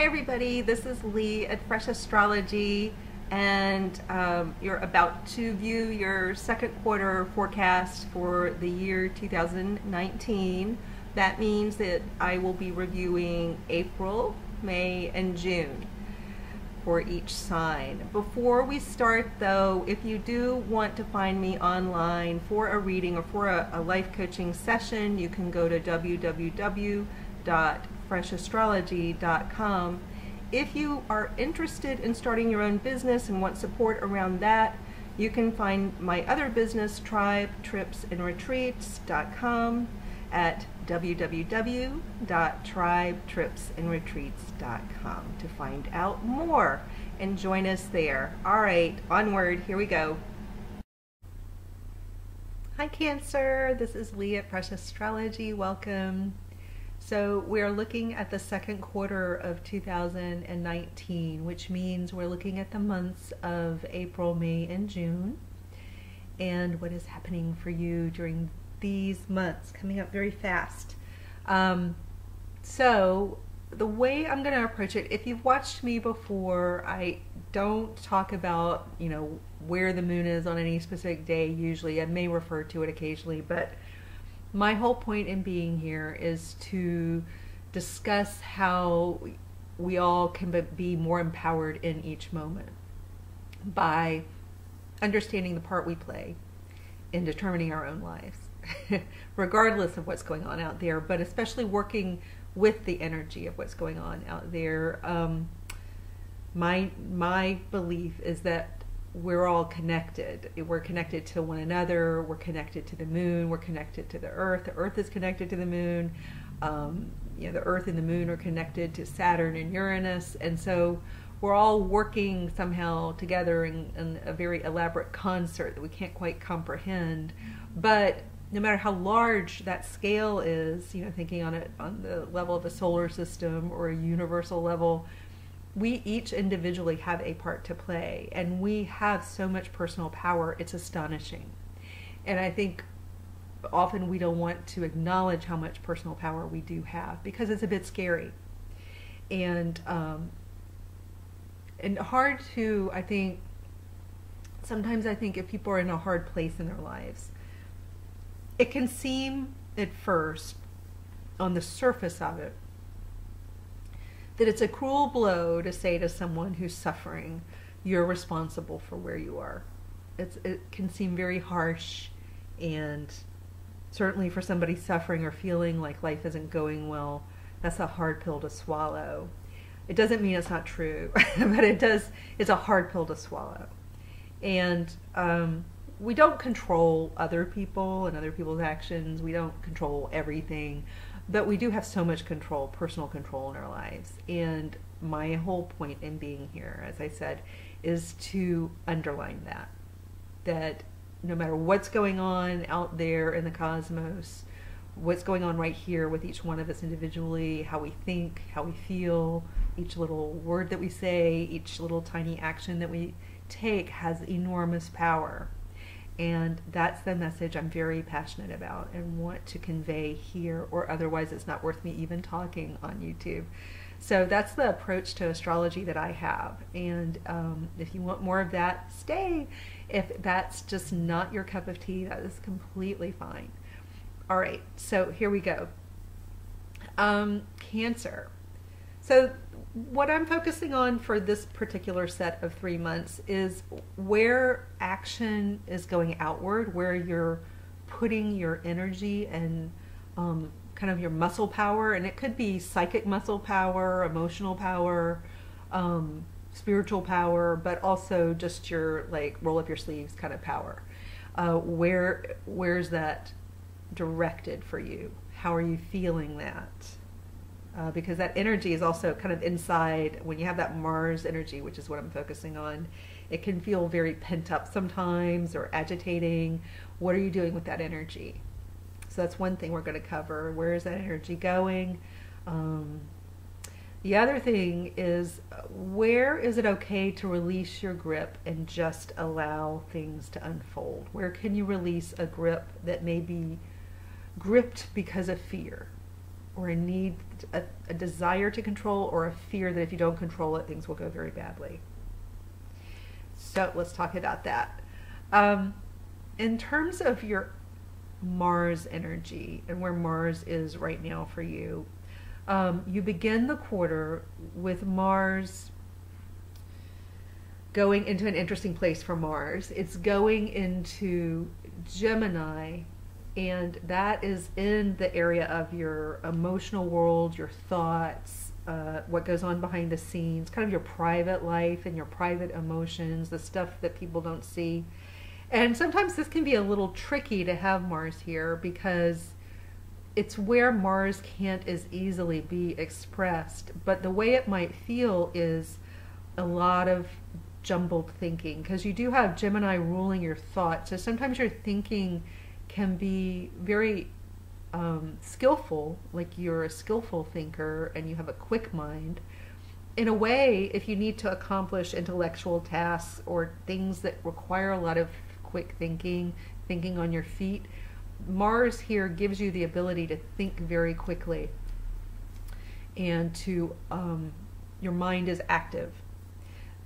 Hi everybody, this is Lee at Fresh Astrology, and you're about to view your second quarter forecast for the year 2019. That means that I will be reviewing April, May, and June for each sign. Before we start though, if you do want to find me online for a reading or for a life coaching session, you can go to www.freshastrology.com. If you are interested in starting your own business and want support around that, you can find my other business, tribetripsandretreats.com, at www.tribetripsandretreats.com to find out more and join us there. All right, onward, here we go. Hi Cancer, this is Lee at Fresh Astrology. Welcome. So we're looking at the second quarter of 2019, which means we're looking at the months of April, May, and June, and what is happening for you during these months, coming up very fast. So the way I'm going to approach it, if you've watched me before, I don't talk about, where the moon is on any specific day usually. I may refer to it occasionally, but my whole point in being here is to discuss how we all can be more empowered in each moment by understanding the part we play in determining our own lives, regardless of what's going on out there, but especially working with the energy of what's going on out there. My belief is that we're all connected. We're connected to one another. We're connected to the moon. We're connected to the earth. The earth is connected to the moon. The earth and the moon are connected to Saturn and Uranus. And so we're all working somehow together in a very elaborate concert that we can't quite comprehend. But no matter how large that scale is, thinking on it on the level of a solar system or a universal level, we each individually have a part to play, and we have so much personal power. It's astonishing. And I think often we don't want to acknowledge how much personal power we do have because it's a bit scary. And hard to, sometimes I think if people are in a hard place in their lives, it can seem at first, on the surface of it, that it's a cruel blow to say to someone who's suffering, you're responsible for where you are. It can seem very harsh, and certainly for somebody suffering or feeling like life isn't going well, that's a hard pill to swallow. It doesn't mean it's not true, but it's a hard pill to swallow. And we don't control other people and other people's actions. We don't control everything. But we do have so much control, personal control in our lives. And my whole point in being here, as I said, is to underline that no matter what's going on out there in the cosmos, what's going on right here with each one of us individually, how we think, how we feel, each little word that we say, each little tiny action that we take has enormous power. And that's the message I'm very passionate about and want to convey here, or otherwise it's not worth me even talking on YouTube. So that's the approach to astrology that I have. And if you want more of that, stay. If that's just not your cup of tea, that is completely fine. All right, so here we go. Cancer. So what I'm focusing on for this particular set of 3 months is where action is going outward, where you're putting your energy and kind of your muscle power, and it could be psychic muscle power, emotional power, spiritual power, but also just your roll up your sleeves kind of power. Where's that directed for you? How are you feeling that? Because that energy is also kind of inside. When you have that Mars energy, which is what I'm focusing on, it can feel very pent up sometimes or agitating. What are you doing with that energy? So that's one thing we're going to cover. Where is that energy going? The other thing is, where is it okay to release your grip and just allow things to unfold? Where can you release a grip that may be gripped because of fear? or a need, a desire to control, or a fear that if you don't control it, things will go very badly. So let's talk about that. In terms of your Mars energy and where Mars is right now for you, you begin the quarter with Mars going into an interesting place for Mars. It's going into Gemini, and that is in the area of your emotional world, your thoughts, what goes on behind the scenes, kind of your private life and your private emotions, the stuff that people don't see. And sometimes this can be a little tricky to have Mars here because it's where Mars can't as easily be expressed. But the way it might feel is a lot of jumbled thinking, because you do have Gemini ruling your thoughts. So sometimes your thinking can be very skillful, like you're a skillful thinker and you have a quick mind. In a way, if you need to accomplish intellectual tasks or things that require a lot of quick thinking, thinking on your feet, Mars here gives you the ability to think very quickly, and to your mind is active.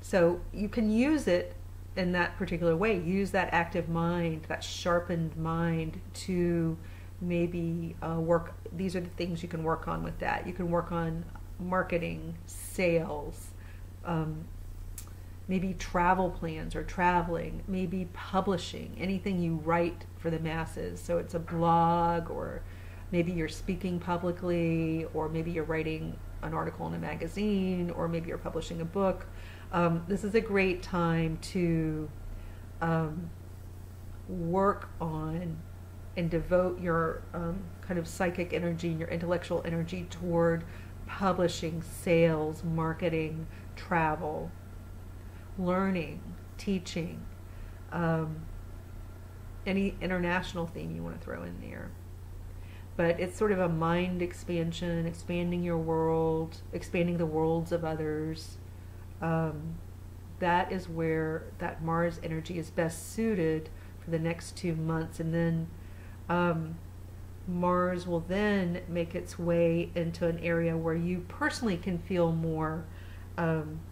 So you can use it in that particular way. Use that active mind, that sharpened mind, to maybe work. These are the things you can work on with that. You can work on marketing, sales, maybe travel plans or traveling, maybe publishing, anything you write for the masses. So it's a blog, or maybe you're speaking publicly, or maybe you're writing an article in a magazine, or maybe you're publishing a book. This is a great time to work on and devote your kind of psychic energy and your intellectual energy toward publishing, sales, marketing, travel, learning, teaching, any international theme you want to throw in there. But it's sort of a mind expansion, expanding your world, expanding the worlds of others. That is where that Mars energy is best suited for the next 2 months. And then Mars will then make its way into an area where you personally can feel more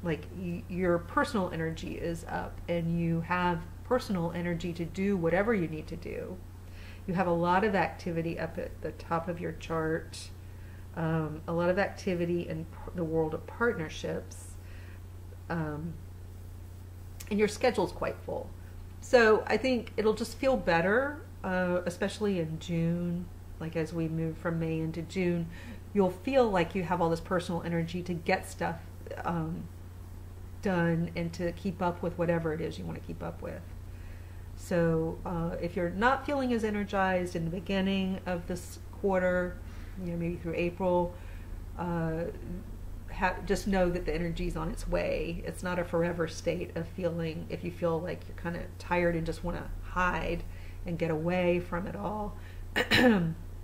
like your personal energy is up, and you have personal energy to do whatever you need to do. You have a lot of activity up at the top of your chart, a lot of activity in the world of partnerships, and your schedule's quite full. So I think it'll just feel better, especially in June. Like as we move from May into June, you'll feel like you have all this personal energy to get stuff done and to keep up with whatever it is you want to keep up with. So if you're not feeling as energized in the beginning of this quarter, maybe through April, just know that the energy's on its way. It's not a forever state of feeling. If you feel like you're kind of tired and just want to hide and get away from it all,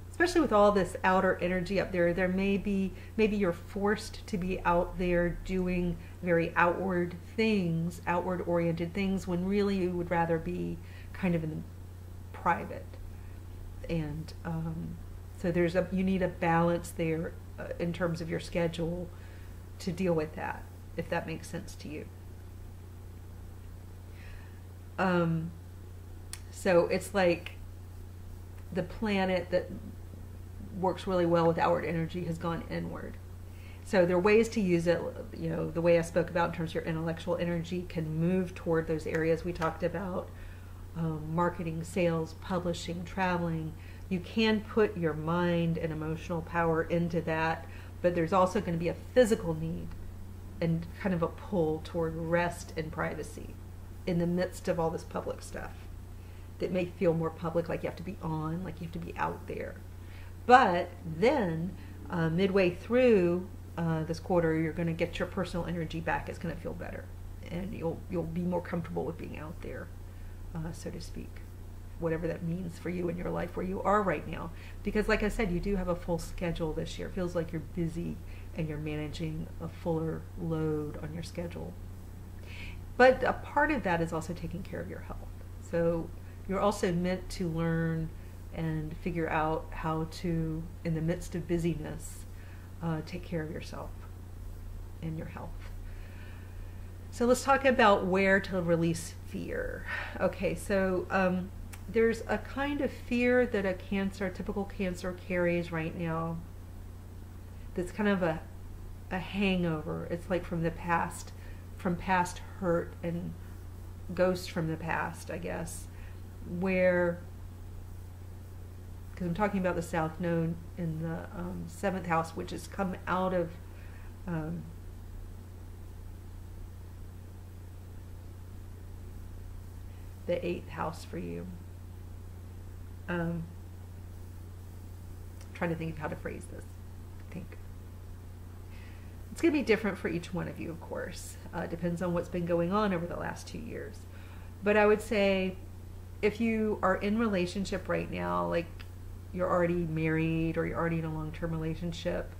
especially with all this outer energy up there, maybe you're forced to be out there doing very outward things, outward oriented things, when really you would rather be kind of in private. And so you need a balance there in terms of your schedule to deal with that, if that makes sense to you. So it's like the planet that works really well with outward energy has gone inward. So there are ways to use it, the way I spoke about in terms of your intellectual energy can move toward those areas we talked about, marketing, sales, publishing, traveling. You can put your mind and emotional power into that, but there's also going to be a physical need and kind of a pull toward rest and privacy in the midst of all this public stuff that may feel more public, like you have to be on, like you have to be out there. But then midway through this quarter, you're going to get your personal energy back. It's going to feel better, and you'll be more comfortable with being out there, so to speak, whatever that means for you in your life where you are right now. Because like I said, you do have a full schedule this year. It feels like you're busy and you're managing a fuller load on your schedule. But a part of that is also taking care of your health. So you're also meant to learn and figure out how to, in the midst of busyness, take care of yourself and your health. So let's talk about where to release fear. Okay, so there's a kind of fear that a typical Cancer carries right now that's kind of a hangover. It's like from the past, from past hurt and ghosts from the past, I guess, where, because I'm talking about the South Node in the 7th house, which has come out of the 8th house for you. Trying to think of how to phrase this. I think it's going to be different for each one of you, of course. Depends on what's been going on over the last 2 years. But I would say if you are in relationship right now, like you're already married or you're already in a long-term relationship,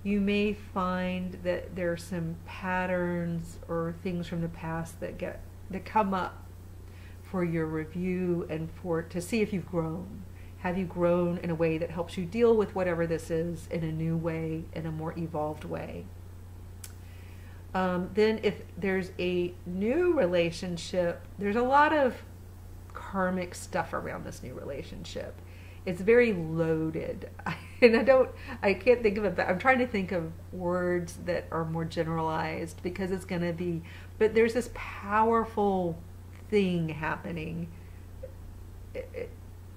you may find that there are some patterns or things from the past that come up for your review and to see if you've grown. Have you grown in a way that helps you deal with whatever this is in a new way, in a more evolved way? Then if there's a new relationship, there's a lot of karmic stuff around this new relationship. It's very loaded. And I can't think of it, but I'm trying to think of words that are more generalized because it's going to be, but there's this powerful thing happening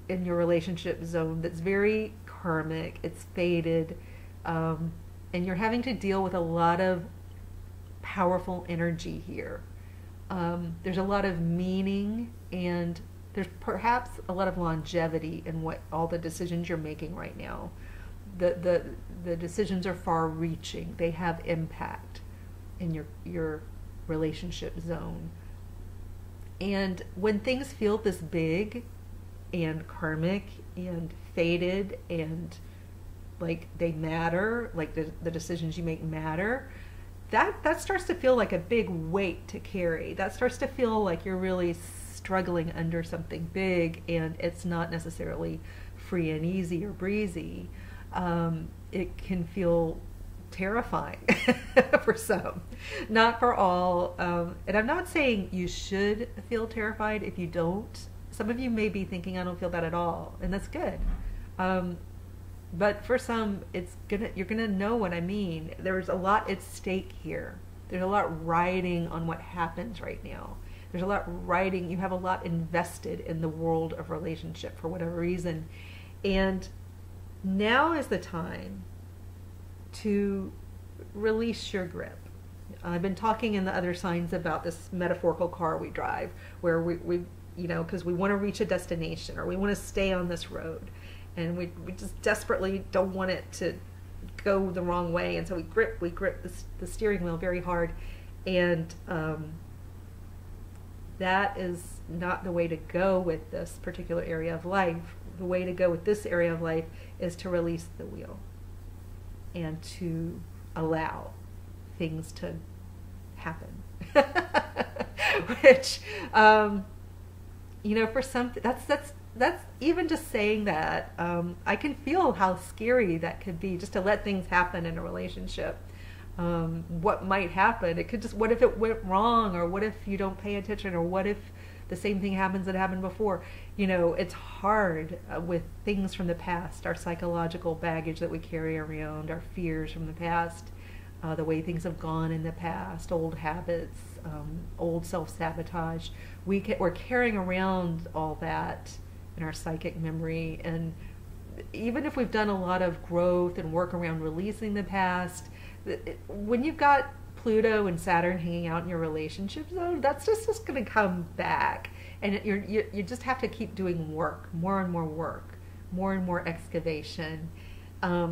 in your relationship zone that's very karmic, it's fated, and you're having to deal with a lot of powerful energy here. There's a lot of meaning, and there's perhaps a lot of longevity in what all the decisions you're making right now. The decisions are far-reaching. They have impact in your relationship zone. And when things feel this big and karmic and fated and like they matter, like the decisions you make matter, that starts to feel like a big weight to carry. That starts to feel like you're really struggling under something big, and it's not necessarily free and easy or breezy. It can feel terrifying for some, not for all. And I'm not saying you should feel terrified if you don't. Some of you may be thinking, I don't feel that at all, and that's good. But for some, you're gonna know what I mean. There's a lot at stake here. There's a lot riding on what happens right now. There's a lot riding. You have a lot invested in the world of relationship for whatever reason, and now is the time to release your grip. I've been talking in the other signs about this metaphorical car we drive, where we because we want to reach a destination or we want to stay on this road, and we just desperately don't want it to go the wrong way, and so we grip the steering wheel very hard, and that is not the way to go with this particular area of life. The way to go with this area of life is to release the wheel and to allow things to happen. Which, for some, that's even just saying that, I can feel how scary that could be, just to let things happen in a relationship. What might happen? It could what if it went wrong, or what if you don't pay attention, or what if the same thing happens that happened before? It's hard with things from the past, our psychological baggage that we carry around, our fears from the past, the way things have gone in the past, old habits, old self-sabotage. We're carrying around all that in our psychic memory, and even if we've done a lot of growth and work around releasing the past, when you've got Pluto and Saturn hanging out in your relationship zone, that's just going to come back, and you just have to keep doing work, more and more work, more and more excavation. But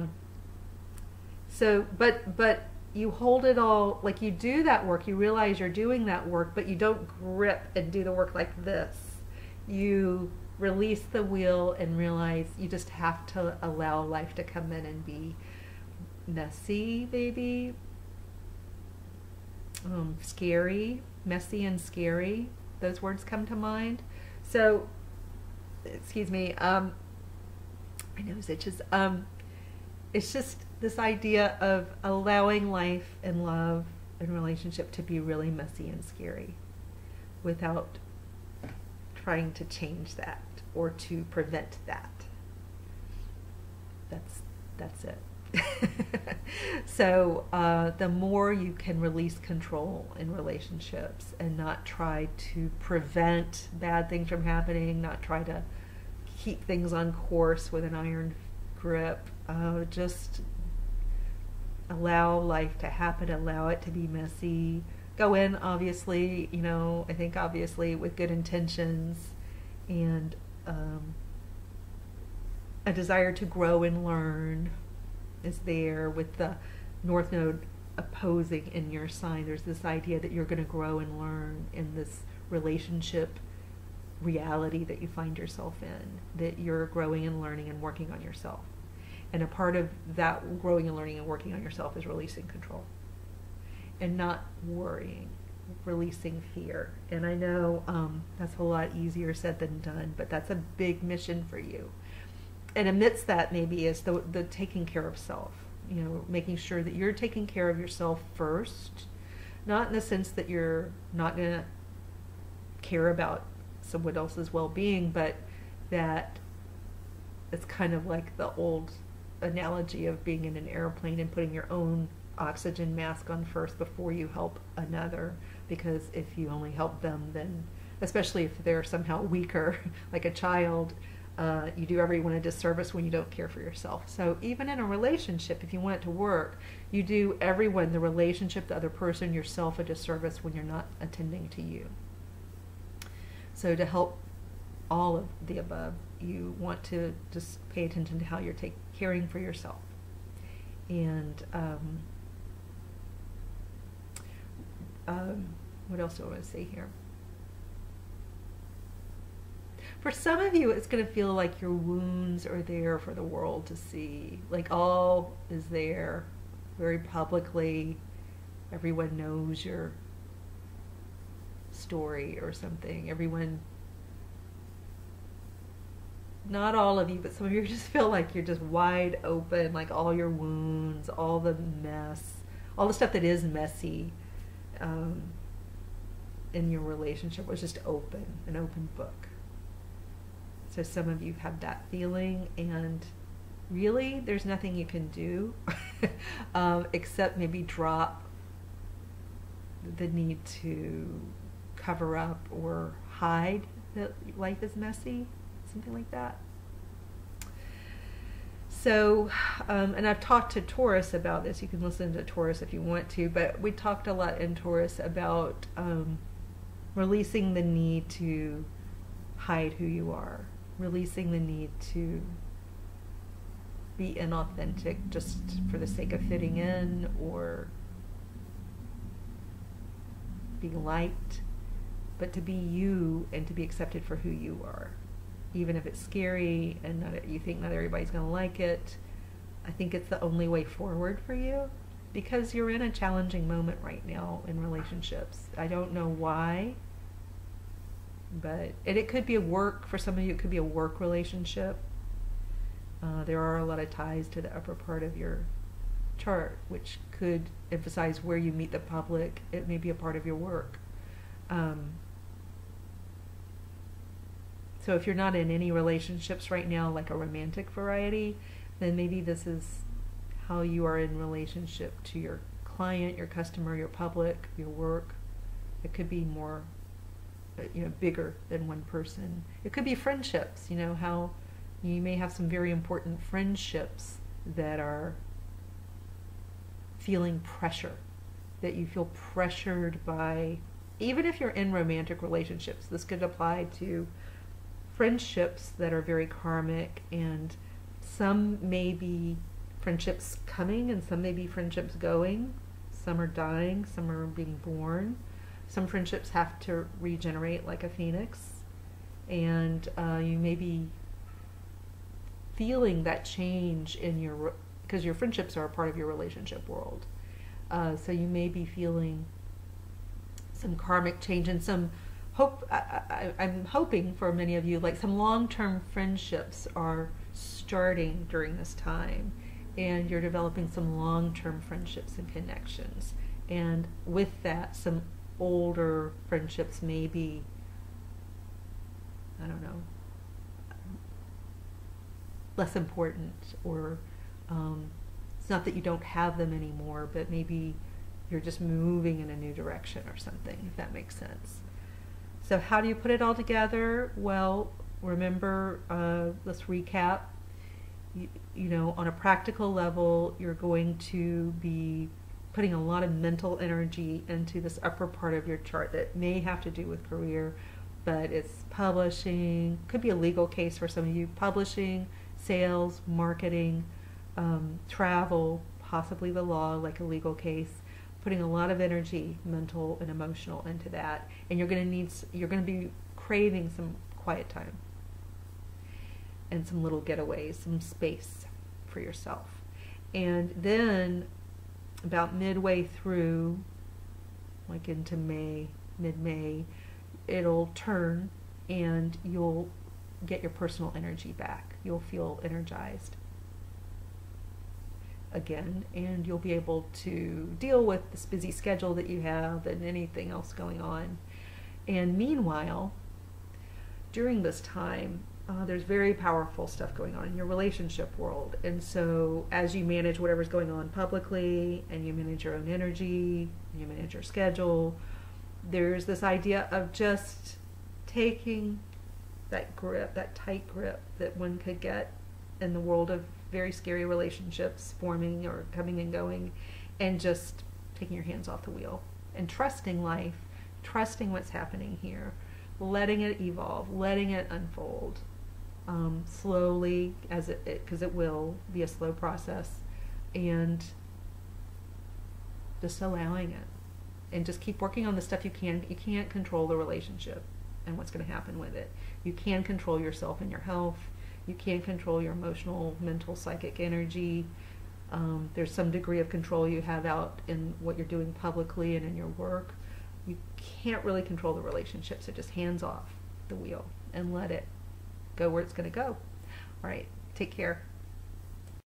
you hold it all, like you do that work, you realize you're doing that work, but you don't grip and do the work like this. You release the wheel and realize you just have to allow life to come in and be messy, maybe. Scary, messy and scary. Those words come to mind. So, excuse me, My nose itches. It's just this idea of allowing life and love and relationship to be really messy and scary without trying to change that or to prevent that. That's it. So the more you can release control in relationships and not try to prevent bad things from happening, not try to keep things on course with an iron grip, just allow life to happen, allow it to be messy. Go in, obviously, I think obviously with good intentions and a desire to grow and learn is there. With the North Node opposing in your sign, there's this idea that you're going to grow and learn in this relationship reality that you find yourself in, that you're growing and learning and working on yourself. And a part of that growing and learning and working on yourself is releasing control and not worrying, releasing fear. And I know that's a lot easier said than done, but that's a big mission for you. And amidst that maybe is the taking care of self, making sure that you're taking care of yourself first, not in the sense that you're not going to care about someone else's well-being, but that it's kind of like the old analogy of being in an airplane and putting your own oxygen mask on first before you help another, because if you only help them, then especially if they're somehow weaker, like a child, you do everyone a disservice when you don't care for yourself. So even in a relationship, if you want it to work, you do everyone, the relationship, the other person, yourself, a disservice when you're not attending to you. So to help all of the above, you want to just pay attention to how you're caring for yourself. And what else do I want to say here? For some of you, it's going to feel like your wounds are there for the world to see. Like all is there very publicly. Everyone knows your story or something. Everyone, not all of you, but some of you just feel like you're just wide open, like all your wounds, all the mess, all the stuff that is messy in your relationship was just open, an open book. So some of you have that feeling, and really there's nothing you can do except maybe drop the need to cover up or hide that life is messy, something like that. So, and I've talked to Taurus about this. You can listen to Taurus if you want to, but we talked a lot in Taurus about releasing the need to hide who you are, releasing the need to be inauthentic just for the sake of fitting in or being liked, but to be you and to be accepted for who you are. Even if it's scary and you think not everybody's going to like it, I think it's the only way forward for you, because you're in a challenging moment right now in relationships. I don't know why, but it could be a work, for some of you it could be a work relationship. There are a lot of ties to the upper part of your chart, which could emphasize where you meet the public. It may be a part of your work. So if you're not in any relationships right now, like a romantic variety, then maybe this is how you are in relationship to your client, your customer, your public, your work. It could be more, bigger than one person. It could be friendships, how you may have some very important friendships that are feeling pressure, that you feel pressured by, even if you're in romantic relationships. This could apply to friendships that are very karmic, and some may be friendships coming and some may be friendships going. Some are dying, some are being born. Some friendships have to regenerate like a phoenix, and you may be feeling that change in your, because your friendships are a part of your relationship world. So you may be feeling some karmic change and some hope. I'm hoping for many of you, like some long-term friendships are starting during this time, and you're developing some long-term friendships and connections. And with that, some older friendships may be, I don't know, less important, or it's not that you don't have them anymore, but maybe you're just moving in a new direction or something, if that makes sense. So how do you put it all together? Well, remember, let's recap. You know, on a practical level, you're going to be putting a lot of mental energy into this upper part of your chart that may have to do with career, but it's publishing, could be a legal case for some of you, publishing, sales, marketing, travel, possibly the law, like a legal case, putting a lot of energy, mental and emotional, into that. And you're going to be craving some quiet time and some little getaways, some space for yourself. And then about midway through, like into May, mid-May, it'll turn and you'll get your personal energy back. You'll feel energized again, and you'll be able to deal with this busy schedule that you have and anything else going on. And meanwhile, during this time, there's very powerful stuff going on in your relationship world. And so as you manage whatever's going on publicly, and you manage your own energy, and you manage your schedule, there's this idea of just taking that grip, that tight grip that one could get in the world of very scary relationships forming or coming and going, and just taking your hands off the wheel and trusting life, trusting what's happening here, letting it evolve, letting it unfold slowly, as because it will be a slow process, and just allowing it, and just keep working on the stuff you can. You can't control the relationship and what's going to happen with it. You can control yourself and your health. You can control your emotional, mental, psychic energy. There's some degree of control you have out in what you're doing publicly and in your work. You can't really control the relationship, so just hands off the wheel and let it go where it's going to go. All right, take care.